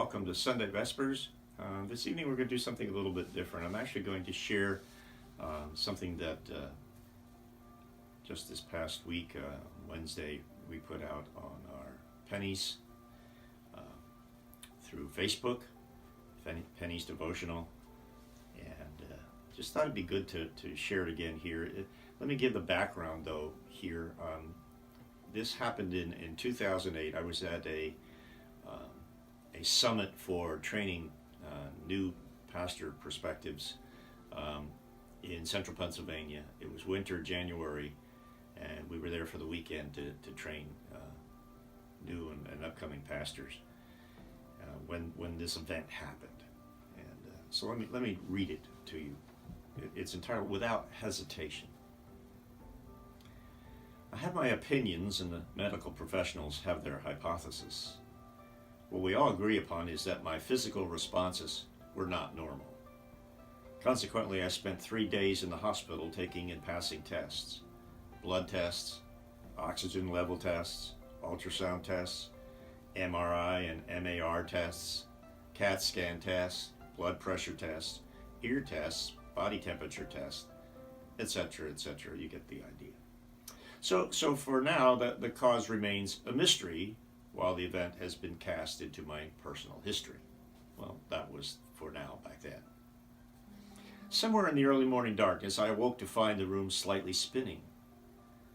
Welcome to Sunday Vespers. This evening we're going to do something a little bit different. I'm actually going to share something that just this past week, Wednesday, we put out on our Pennies through Facebook, Pennies Devotional, and just thought it'd be good to share it again here. Let me give the background though here. This happened in 2008. I was at a summit for training new pastor perspectives in central Pennsylvania. It was winter, January, and we were there for the weekend to train new and upcoming pastors when this event happened. And so let me read it to you. It's entitled "Without Hesitation." I have my opinions, and the medical professionals have their hypothesis. What we all agree upon is that my physical responses were not normal. Consequently, I spent 3 days in the hospital taking and passing tests, blood tests, oxygen level tests, ultrasound tests, MRI and MAR tests, CAT scan tests, blood pressure tests, ear tests, body temperature tests, etc., etc. You get the idea. So for now, the cause remains a mystery, while the event has been cast into my personal history. Well, that was for now back then. Somewhere in the early morning darkness, I awoke to find the room slightly spinning.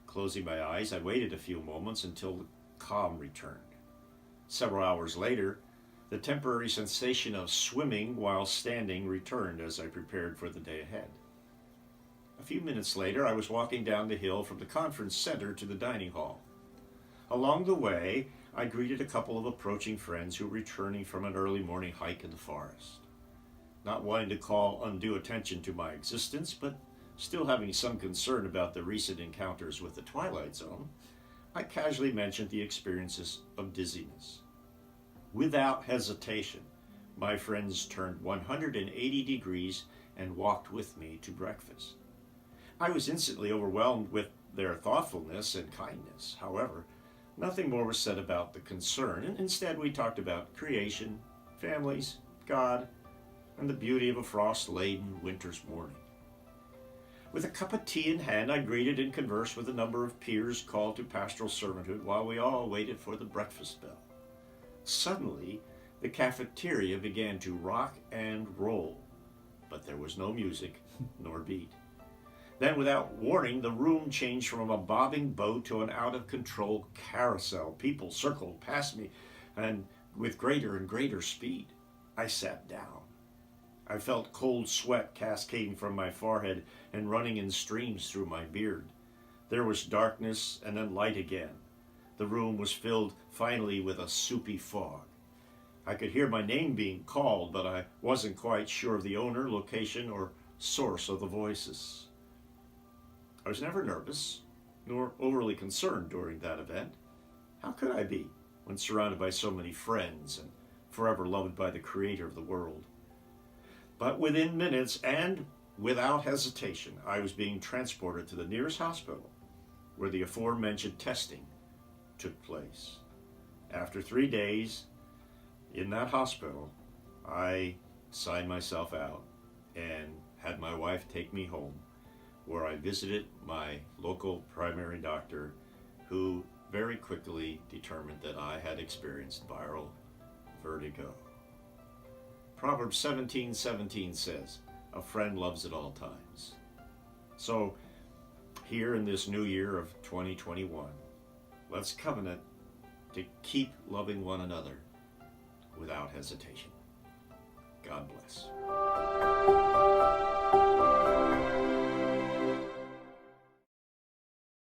Closing my eyes, I waited a few moments until the calm returned. Several hours later, the temporary sensation of swimming while standing returned as I prepared for the day ahead. A few minutes later, I was walking down the hill from the conference center to the dining hall. Along the way, I greeted a couple of approaching friends who were returning from an early morning hike in the forest. Not wanting to call undue attention to my existence, but still having some concern about the recent encounters with the Twilight Zone, I casually mentioned the experiences of dizziness. Without hesitation, my friends turned 180 degrees and walked with me to breakfast. I was instantly overwhelmed with their thoughtfulness and kindness. However, nothing more was said about the concern, and instead we talked about creation, families, God, and the beauty of a frost-laden winter's morning. With a cup of tea in hand, I greeted and conversed with a number of peers called to pastoral servanthood while we all waited for the breakfast bell. Suddenly, the cafeteria began to rock and roll, but there was no music nor beat. Then, without warning, the room changed from a bobbing boat to an out-of-control carousel. People circled past me, and with greater and greater speed. I sat down. I felt cold sweat cascading from my forehead and running in streams through my beard. There was darkness and then light again. The room was filled finally with a soupy fog. I could hear my name being called, but I wasn't quite sure of the owner, location, or source of the voices. I was never nervous, nor overly concerned during that event. How could I be when surrounded by so many friends and forever loved by the Creator of the world? But within minutes and without hesitation, I was being transported to the nearest hospital where the aforementioned testing took place. After 3 days in that hospital, I signed myself out and had my wife take me home, where I visited my local primary doctor, who very quickly determined that I had experienced viral vertigo. Proverbs 17:17 says, "A friend loves at all times." So, here in this new year of 2021, let's covenant to keep loving one another without hesitation.